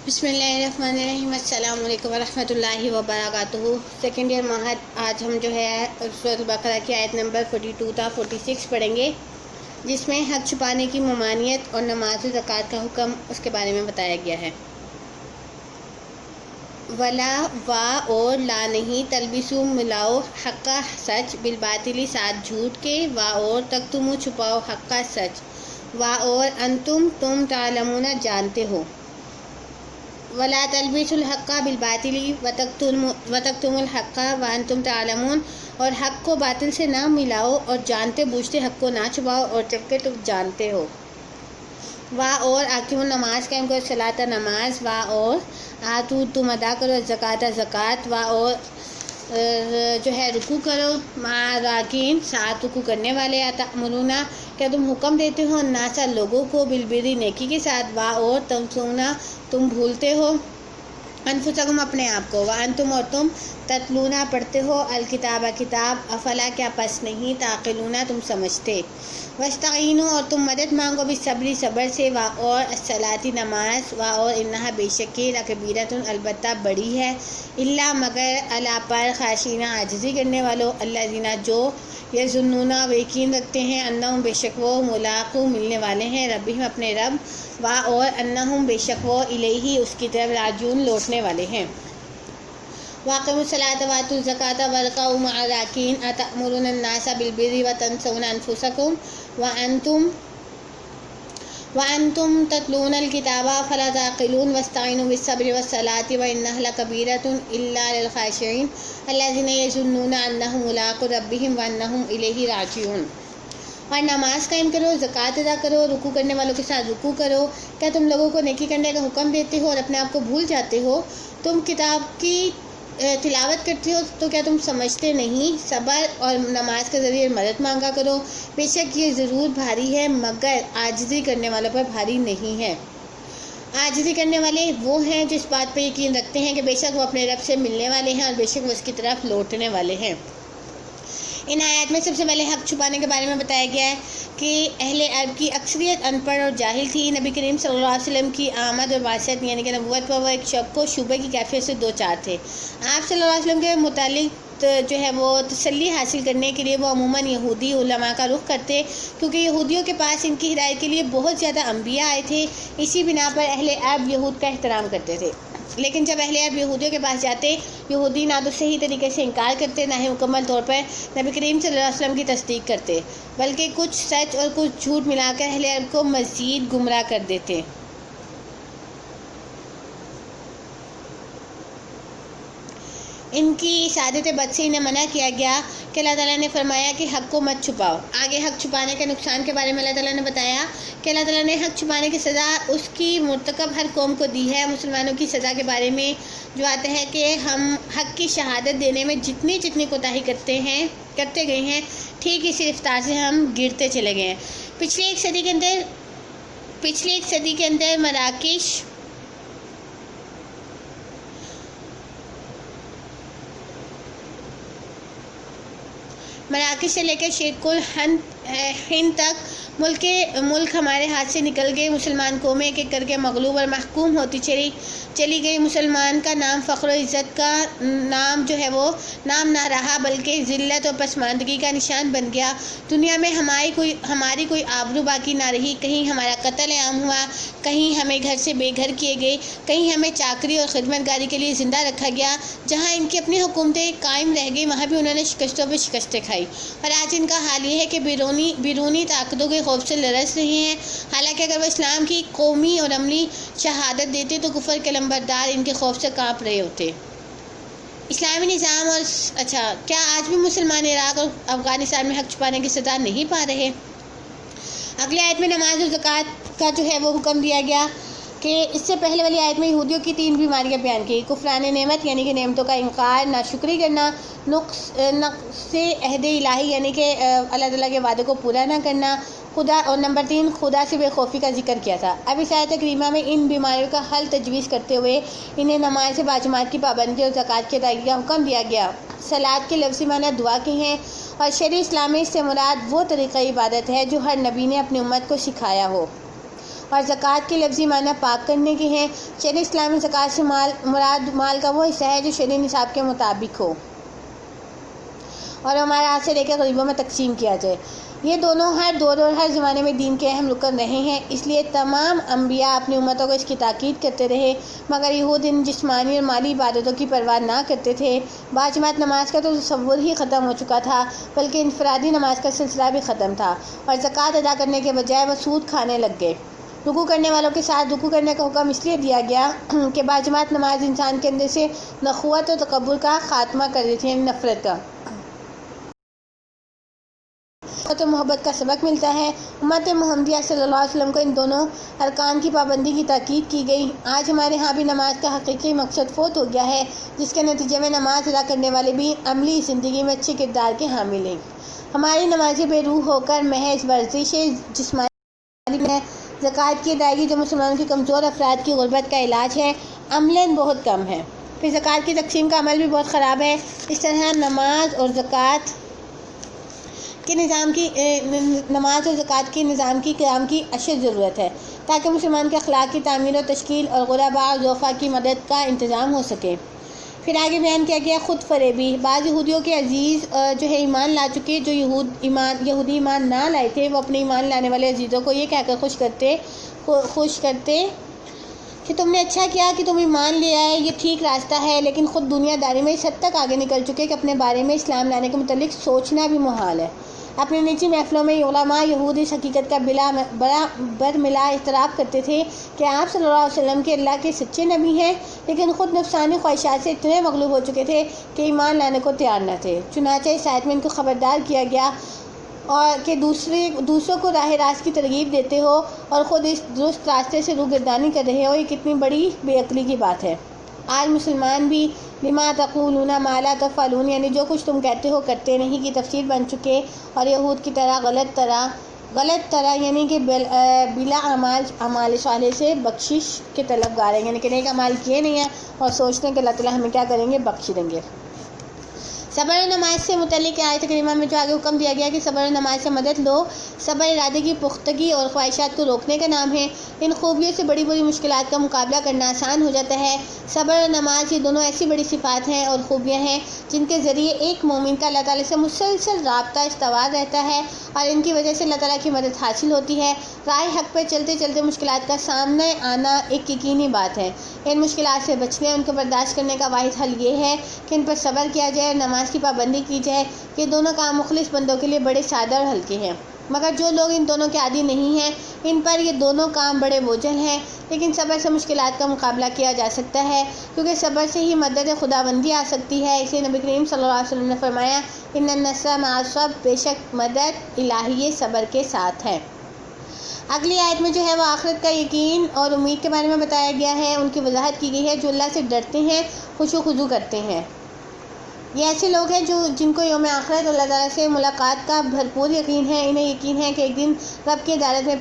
بسم اللہ الرحمن الرحیم۔ السلام علیکم ورحمۃ اللہ وبرکاتہ۔ سیکنڈ ایئر ماہر آج ہم جو ہے سورۃ البقرہ کی آیت نمبر 42 تا 46 پڑھیں گے، جس میں حق چھپانے کی ممانعت اور نماز و زکوٰۃ کا حکم اس کے بارے میں بتایا گیا ہے۔ ولا وا اور لا نہیں، تلبسو ملاؤ حق کا سچ بالباطلی ساتھ جھوٹ کے، وا اور تکتمو چھپاؤ حق کا سچ، وا اور انتم تم تعلمون جانتے ہو، ولا تلبسوا الحق بالباطل وتکتموا الحق وانتم تعلمون، اور حق کو باطل سے نہ ملاؤ اور جانتے بوجھتے حق کو نہ چھپاؤ اور جبکہ تم جانتے ہو۔ وا اور اقیموا نماز قائم کرو، صلاۃ نماز، وا اور آتو تم ادا کرو، زکوٰۃ زکوٰۃ، وا اور جو ہے رکوع کرو، مع راکعین ساتھ رکوع کرنے والے، تأمرون کیا تم حکم دیتے ہو، الناس لوگوں کو، بالبر نیکی کے ساتھ، وا اور تنسون تم بھولتے ہو، انفسکم اپنے آپ کو، وانتم اور تم تتلون پڑھتے ہو، الکتاب کتاب، افلا کیا پس نہیں، تعقلون تم سمجھتے، واستعینوا اور تم مدد مانگو، بالصبر صبر سے، وا اور الصلاۃ نماز، وا اور انہا بے شک لکبیرۃ البتہ بڑی ہے، الا مگر اللہ پر خاشعین عاجزی کرنے والوں، الذین جو یظنون وہ یقین رکھتے ہیں، انہم بے شک وہ ملاقو ملنے والے ہیں، ربہم اپنے رب، وا اور انہم بے شک وہ الیہ اس کی طرف راجعون لوٹنے والے ہیں۔ واقیموا الصلاۃ وآتوا الزکوٰۃ وارکعوا مع الراکعین، اتأمرون الناس بالبر وتنسون انفسکم وانتم تتلون الکتاب افلا تعقلون، واستعینوا بالصبر والصلاۃ وانہا لکبیرۃ الا علی الخاشعین الذین یظنون انہم ملاقو ربہم وانہم الیہ راجعون۔ اور نماز قائم کرو، زکوٰۃ ادا کرو، رکوع کرنے والوں کے ساتھ رکوع کرو۔ کیا تم لوگوں کو نیکی کرنے کا حکم دیتے ہو اور اپنے آپ کو بھول جاتے ہو؟ تم کتاب کی تلاوت کرتے ہو تو کیا تم سمجھتے نہیں؟ صبر اور نماز کے ذریعے مدد مانگا کرو، بے شک یہ ضرور بھاری ہے مگر عاجزی کرنے والوں پر بھاری نہیں ہے۔ عاجزی کرنے والے وہ ہیں جو اس بات پہ یقین رکھتے ہیں کہ بے شک وہ اپنے رب سے ملنے والے ہیں اور بے شک وہ اس کی طرف لوٹنے والے ہیں۔ ان آیات میں سب سے پہلے حق چھپانے کے بارے میں بتایا گیا ہے کہ اہل عرب کی اکثریت ان پڑھ اور جاہل تھی۔ نبی کریم صلی اللہ علیہ وسلم کی آمد اور بعثت یعنی کہ نبوت پر وہ ایک شک و شبہ کی کیفیت سے دو چار تھے۔ آپ صلی اللہ علیہ وسلم کے متعلق جو ہے وہ تسلی حاصل کرنے کے لیے وہ عموماً یہودی علماء کا رخ کرتے، کیونکہ یہودیوں کے پاس ان کی ہدایت کے لیے بہت زیادہ انبیاء آئے تھے، اسی بنا پر اہل عرب یہود کا احترام کرتے تھے۔ لیکن جب اہل عرب یہودیوں کے پاس جاتے، یہودی نہ تو صحیح طریقے سے انکار کرتے، نہ ہی مکمل طور پر نبی کریم صلی اللہ علیہ وسلم کی تصدیق کرتے، بلکہ کچھ سچ اور کچھ جھوٹ ملا کر اہل عرب کو مزید گمراہ کر دیتے۔ ان کی سعادت بد سے انہیں منع کیا گیا کہ اللہ تعالیٰ نے فرمایا کہ حق کو مت چھپاؤ۔ آگے حق چھپانے کے نقصان کے بارے میں اللہ تعالیٰ نے بتایا کہ اللہ تعالیٰ نے حق چھپانے کی سزا اس کی مرتکب ہر قوم کو دی ہے۔ مسلمانوں کی سزا کے بارے میں جو آتا ہے کہ ہم حق کی شہادت دینے میں جتنی کوتاہی کرتے گئے ہیں، ٹھیک اسی رفتار سے ہم گرتے چلے گئے ہیں۔ پچھلی ایک صدی کے اندر مراکش سے لے کر شرق الہند تک ملک ہمارے ہاتھ سے نکل گئے، مسلمان قومیں ایک ایک کر کے مغلوب اور محکوم ہوتی چلی گئی۔ مسلمان کا نام فخر و عزت کا نام جو ہے وہ نام نہ رہا، بلکہ ذلت اور پسماندگی کا نشان بن گیا۔ دنیا میں ہماری کوئی آبرو باقی نہ رہی، کہیں ہمارا قتل عام ہوا، کہیں ہمیں گھر سے بے گھر کیے گئے، کہیں ہمیں چاکری اور خدمت گاری کے لیے زندہ رکھا گیا۔ جہاں ان کی اپنی حکومتیں قائم رہ گئی، وہاں بھی انہوں نے شکستوں پہ شکستیں کھائی، اور آج ان کا حال یہ ہے کہ بیرونی طاقتوں کے خوف سے لرز رہے ہیں۔ حالانکہ اگر وہ اسلام کی قومی اور عملی شہادت دیتے تو کفر کے لمبردار ان کے خوف سے کانپ رہے ہوتے۔ اسلامی نظام اور کیا آج بھی مسلمان عراق اور افغانستان میں حق چھپانے کی سزا نہیں پا رہے؟ اگلی آیت میں نماز و زکوٰۃ کا جو ہے وہ حکم دیا گیا کہ اس سے پہلے والی آیت میں یہودیوں کی 3 بیماریاں بیان کی: کفران نعمت یعنی کہ نعمتوں کا انکار، ناشکری کرنا، نقص عہد الہی یعنی کہ اللہ تعالیٰ کے وعدے کو پورا نہ کرنا، اور نمبر 3 خدا سے بے خوفی کا ذکر کیا تھا۔ اب اس آیت کریمہ میں ان بیماریوں کا حل تجویز کرتے ہوئے انہیں نماز باجماعت کی پابندی اور زکوٰۃ کی ادائیگی کا حکم دیا گیا۔ صلاۃ کے لفظی معنی دعا کے ہیں، اور شرع اسلامی سے مراد وہ طریقہ عبادت ہے جو ہر نبی نے اپنی امت کو سکھایا ہو۔ اور زکوٰۃ کے لفظی معنی پاک کرنے کے ہیں۔ شریعہ اسلام میں زکوٰۃ سے مراد مال کا وہ حصہ ہے جو شرعی نصاب کے مطابق ہو اور ہمارے ہاتھ سے لے کے غریبوں میں تقسیم کیا جائے۔ یہ دونوں ہر دور اور ہر زمانے میں دین کے اہم رکن رہے ہیں، اس لیے تمام انبیاء اپنی امتوں کو اس کی تاکید کرتے رہے، مگر یہود ان جسمانی اور مالی عبادتوں کی پرواہ نہ کرتے تھے۔ باجماعت نماز کا تو تصور ہی ختم ہو چکا تھا، بلکہ انفرادی نماز کا سلسلہ بھی ختم تھا، اور زکوٰۃ ادا کرنے کے بجائے وہ سود کھانے لگ گئے۔ رکوع کرنے والوں کے ساتھ رکوع کرنے کا حکم اس لیے دیا گیا کہ باجماعت نماز انسان کے اندر سے نخوت اور تکبر کا خاتمہ کر دیتی ہے، نفرت کا تو محبت کا سبق ملتا ہے۔ امت محمدیہ صلی اللہ علیہ وسلم کو ان دونوں ارکان کی پابندی کی تاکید کی گئی۔ آج ہمارے ہاں بھی نماز کا حقیقی مقصد فوت ہو گیا ہے، جس کے نتیجے میں نماز ادا کرنے والے بھی عملی زندگی میں اچھے کردار کے حامل ہیں۔ ہماری نمازیں بے روح ہو کر محض ورزش جسمانی ہے۔ زکوٰۃ کی ادائیگی جو مسلمانوں کے کمزور افراد کی غربت کا علاج ہے، عملاً بہت کم ہے۔ پھر زکوٰۃ کی تقسیم کا عمل بھی بہت خراب ہے۔ اس طرح نماز اور زکوٰۃ کے نظام کی قیام کی اشد ضرورت ہے، تاکہ مسلمان کے اخلاق کی تعمیر و تشکیل اور غرباء اور ضعفاء کی مدد کا انتظام ہو سکے۔ پھر آگے بیان کیا گیا خود فریبی۔ بعض یہودیوں کے عزیز جو ہے ایمان لا چکے، جو یہودی ایمان نہ لائے تھے، وہ اپنے ایمان لانے والے عزیزوں کو یہ کہہ کر خوش کرتے کہ تم نے اچھا کیا کہ تم ایمان لے آئے، یہ ٹھیک راستہ ہے، لیکن خود دنیا داری میں اس حد تک آگے نکل چکے کہ اپنے بارے میں اسلام لانے کے متعلق سوچنا بھی محال ہے۔ اپنی نجی محفلوں میں علماء یہود اس حقیقت کا برملا اعتراف کرتے تھے کہ آپ صلی اللہ علیہ وسلم کے اللہ کے سچے نبی ہیں، لیکن خود نفسانی خواہشات سے اتنے مغلوب ہو چکے تھے کہ ایمان لانے کو تیار نہ تھے۔ چنانچہ اس آیت میں ان کو خبردار کیا گیا اور کہ دوسروں کو راہ راست کی ترغیب دیتے ہو اور خود اس درست راستے سے روگردانی کر رہے ہو، یہ کتنی بڑی بے عقلی کی بات ہے۔ آج مسلمان بھی لما تقولون ما لا تفعلون، یعنی جو کچھ تم کہتے ہو کرتے نہیں کی تفسیر بن چکے، اور یہود کی طرح غلط طرح یعنی کہ بلا اعمال صالح سے بخشش کے طلبگار ہیں، یعنی کہ نیک اعمال کیے نہیں ہیں اور سوچتے ہیں کہ اللہ تعالیٰ ہمیں کیا کریں گے، بخش دیں گے۔ صبر و نماز سے متعلق آیت کریمہ میں جو آگے حکم دیا گیا کہ صبر و نماز سے مدد لو، صبر ارادے کی پختگی اور خواہشات کو روکنے کا نام ہے۔ ان خوبیوں سے بڑی بڑی مشکلات کا مقابلہ کرنا آسان ہو جاتا ہے۔ صبر و نماز یہ دونوں ایسی بڑی صفات ہیں اور خوبیاں ہیں جن کے ذریعے ایک مومن کا اللہ تعالیٰ سے مسلسل رابطہ استوار رہتا ہے، اور ان کی وجہ سے اللہ تعالیٰ کی مدد حاصل ہوتی ہے۔ راہ حق پہ چلتے چلتے مشکلات کا سامنے آنا ایک یقینی بات ہے۔ ان مشکلات سے بچنے، ان کو برداشت کرنے کا واحد حل یہ ہے کہ ان پر صبر کیا جائے اور نماز کی پابندی کی جائے۔ یہ دونوں کام مخلص بندوں کے لیے بڑے سادہ اور ہلکے ہیں، مگر جو لوگ ان دونوں کے عادی نہیں ہیں، ان پر یہ دونوں کام بڑے بوجھل ہیں۔ لیکن صبر سے مشکلات کا مقابلہ کیا جا سکتا ہے، کیونکہ صبر سے ہی مدد خداوندی آ سکتی ہے۔ اسے نبی کریم صلی اللہ علیہ وسلم نے فرمایا، ان النصر مع الصبر، بے شک مدد الہی صبر کے ساتھ ہے۔ اگلی آیت میں جو ہے وہ آخرت کا یقین اور امید کے بارے میں بتایا گیا ہے، ان کی وضاحت کی گئی ہے۔ جو اللہ سے ڈرتے ہیں، خشوع و خضوع کرتے ہیں، یہ ایسے لوگ ہیں جن کو یوم آخرت اللہ تعالیٰ سے ملاقات کا بھرپور یقین ہے۔ انہیں یقین ہے کہ ایک دن رب کی عدالت میں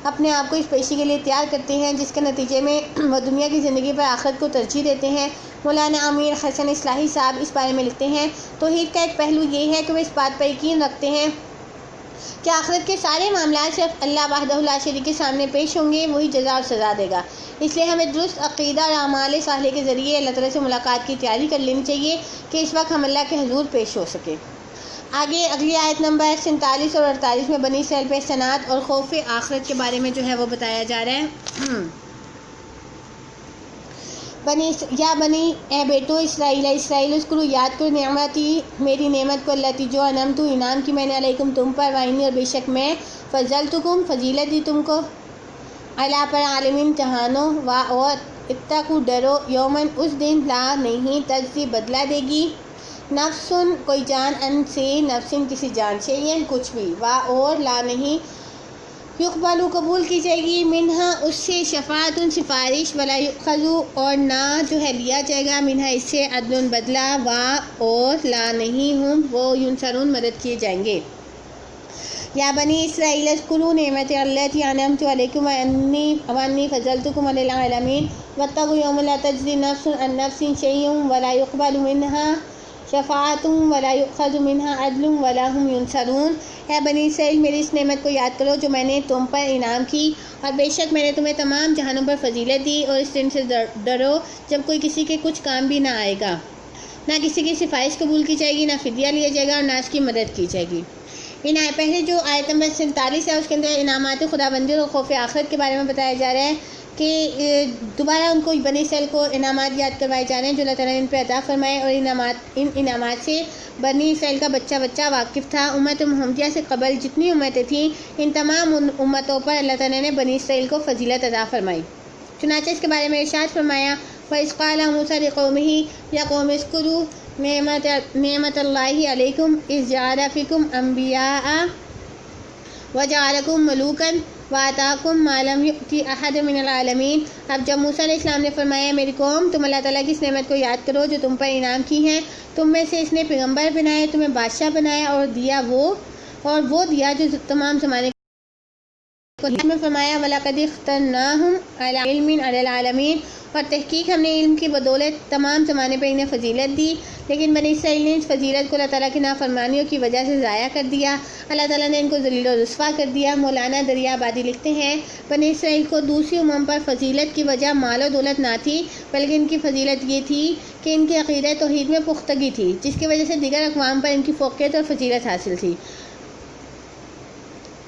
اپنے آپ کو اس پیشی کے لیے تیار کرتے ہیں، جس کے نتیجے میں وہ دنیا کی زندگی پر آخرت کو ترجیح دیتے ہیں۔ مولانا امیر حسن اصلاحی صاحب اس بارے میں لکھتے ہیں، توحید کا ایک پہلو یہ ہے کہ وہ اس بات پر یقین رکھتے ہیں کہ آخرت کے سارے معاملات صرف اللہ وحدہ لا شریک کے سامنے پیش ہوں گے، وہی جزا اور سزا دے گا۔ اس لیے ہمیں درست عقیدہ اور اعمال صالحہ کے ذریعے اللہ تعالیٰ سے ملاقات کی تیاری کر لینی چاہیے کہ اس وقت ہم اللہ کے حضور پیش ہو سکے۔ آگے اگلی آیت نمبر 47 اور 48 میں بنی اسرائیل پہ احسانات اور خوف آخرت کے بارے میں جو ہے وہ بتایا جا رہا ہے۔ بنی اے بیٹو اسرائیل اذکروا، یاد کرو نعمتی، میری نعمت کو، اللہ جو انعمت، انعام کی میں نے علیکم تم پر، وانی، اور بے شک میں فضلتکم، فضیلت دی تم کو، علی پر عالمین جہانوں، اور اتقوا، ڈرو، یومن، اس دن، لا نہیں، تجزی، بدلہ دے گی، نفسن، کوئی جان، ان سے، نفسن، کسی جان سے، یہ کچھ بھی، اور لا نہیں، یقبلو، قبول کی جائے گی، منہا، اس سے، شفاعت، سفارش، ولا یؤخذ، اور نہ جو ہے لیا جائے گا، منہا، اس سے، عدل، بدلہ، اور لا نہیں، ہم وہ ینصرون، مدد کیے جائیں گے۔ یا بنی اسرائیل اذکروا نعمت التی انعمت علیکم وانی فضلتکم علی العالمین واتقوا یوما لا تجزی نفس عن نفس شیئا ولا یقبل منها شفاعتم ولا یؤخذ منها عدل ولا هم ینصرون۔ اے بنی اسرائیل، میری اس نعمت کو یاد کرو جو میں نے تم پر انعام کی، اور بے شک میں نے تمہیں تمام جہانوں پر فضیلت دی، اور اس دن سے ڈرو جب کوئی کسی کے کچھ کام بھی نہ آئے گا، نہ کسی کی سفارش قبول کی جائے گی، نہ فدیہ لیا جائے گا، اور نہ اس کی مدد کی جائے گی۔ پہلے جو آیت نمبر 47 ہے اس کے اندر انعامات خدا بندی اور خوف آخرت کے بارے میں بتایا جا رہا ہے کہ دوبارہ ان کو بنی اسرائیل کو انعامات یاد کروائے جا رہے ہیں جو اللہ تعالیٰ نے ان پہ عطا فرمائے، اور ان انعامات سے بنی اسرائیل کا بچہ واقف تھا۔ امت محمدیہ سے قبل جتنی امتیں تھیں، ان تمام امتوں پر اللہ تعالیٰ نے بنی اسرائیل کو فضیلت عطا فرمائی۔ چنانچہ اس کے بارے میں ارشاد فرمایا، وَإِذْ قَالَ مُوسَىٰ لِقَوْمِهِ يَا قَوْمِ اذْكُرُوا نعمت اللہ علیکم اذ جعل فیکم انبیاء وجعلکم ملوکا وآتاکم ما لم یؤت احد من العالمین۔ اب جب موسیٰ علیہ السلام نے فرمایا، میری قوم، تم اللہ تعالیٰ کی اس نعمت کو یاد کرو جو تم پر انعام کی ہے، تم میں سے اس نے پیغمبر بنائے، تمہیں بادشاہ بنایا، اور وہ دیا جو تمام زمانے میں فرمایا، وَلَقَدِ اخْتَرْنَاهُمْ عَلَىٰ عِلْمٍ عَلَى الْعَالَمِينَ، اور تحقیق ہم نے علم کی بدولت تمام زمانے پہ انہیں فضیلت دی، لیکن بنی اسرائیل نے اس فضیلت کو اللہ تعالیٰ کی نافرمانیوں کی وجہ سے ضائع کر دیا۔ اللہ تعالیٰ نے ان کو ذلیل و رسوا کر دیا۔ مولانا دریا آبادی لکھتے ہیں، بنی اسرائیل کو دوسری امم پر فضیلت کی وجہ مال و دولت نہ تھی، بلکہ ان کی فضیلت یہ تھی کہ ان کی عقیدہ توحید میں پختگی تھی، جس کی وجہ سے دیگر اقوام پر ان کی فوقیت اور فضیلت حاصل تھی۔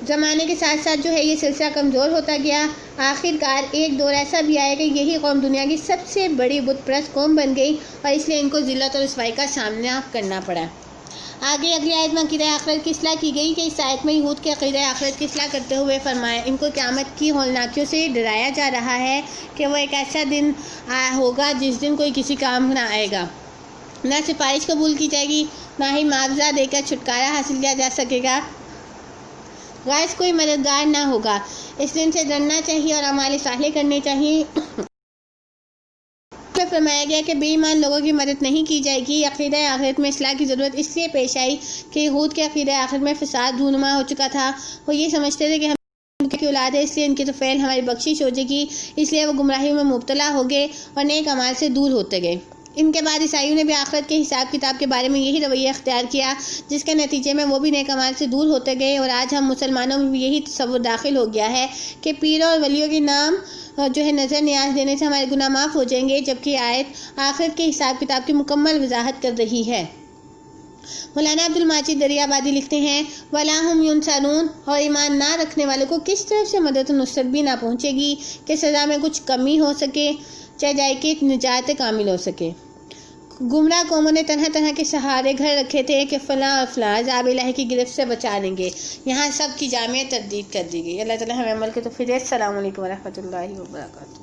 زمانے کے ساتھ ساتھ جو ہے یہ سلسلہ کمزور ہوتا گیا۔ آخر کار ایک دور ایسا بھی آیا کہ یہی قوم دنیا کی سب سے بڑی بت پرست قوم بن گئی، اور اس لیے ان کو ذلت اور رسوائی کا سامنا کرنا پڑا۔ آگے اگلی آیت میں عقیدہ آخرت کی اصلاح کی گئی کہ اس آیت میں یہود کے عقیدہ آخرت کی اصلاح کرتے ہوئے فرمایا، ان کو قیامت کی ہولناکیوں سے ڈرایا جا رہا ہے کہ وہ ایک ایسا دن ہوگا جس دن کوئی کسی کام نہ آئے گا، نہ سفارش قبول کی جائے گی، نہ ہی معاوضہ دے کر چھٹکارا حاصل کیا جا سکے گا، غائز کوئی مددگار نہ ہوگا۔ اس دن سے ڈرنا چاہیے اور اعمال صالح کرنے چاہیے۔ میں فرمایا گیا کہ بے ایمان لوگوں کی مدد نہیں کی جائے گی۔ عقیدہ آخرت میں اصلاح کی ضرورت اس لیے پیش آئی کہ یہود کے عقیدہ آخرت میں فساد رونما ہو چکا تھا۔ وہ یہ سمجھتے تھے کہ ہم ان کی اولاد ہے، اس لیے ان کی طفیل ہماری بخشش ہو جائے گی، اس لیے وہ گمراہیوں میں مبتلا ہو گئے اور نیک اعمال سے دور ہوتے گئے۔ ان کے بعد عیسائیوں نے بھی آخرت کے حساب کتاب کے بارے میں یہی رویہ اختیار کیا، جس کے نتیجے میں وہ بھی نیک اعمال سے دور ہوتے گئے، اور آج ہم مسلمانوں میں بھی یہی تصور داخل ہو گیا ہے کہ پیروں اور ولیوں کے نام جو ہے نظر نیاز دینے سے ہمارے گناہ معاف ہو جائیں گے، جبکہ آیت آخرت کے حساب کتاب کی مکمل وضاحت کر رہی ہے۔ مولانا عبد الماجد دریا آبادی لکھتے ہیں، وَلَا هُمْ يُنصَرُونَ، اور ایمان نہ رکھنے والوں کو کس طرف سے مدد و نصرت بھی نہ پہنچے گی کہ سزا میں کچھ کمی ہو سکے، چاہے جائے کہ نجات کامل ہو سکے۔ گمراہ قوموں نے طرح طرح کے سہارے گھر رکھے تھے کہ فلاں اور فلاں عذاب الہی کی گرفت سے بچا لیں گے، یہاں سب کی جامع تردید کر دی گئی۔ اللہ تعالیٰ ہمیں عمل کے توفیق دے۔ السلام علیکم ورحمۃ اللہ وبرکاتہ۔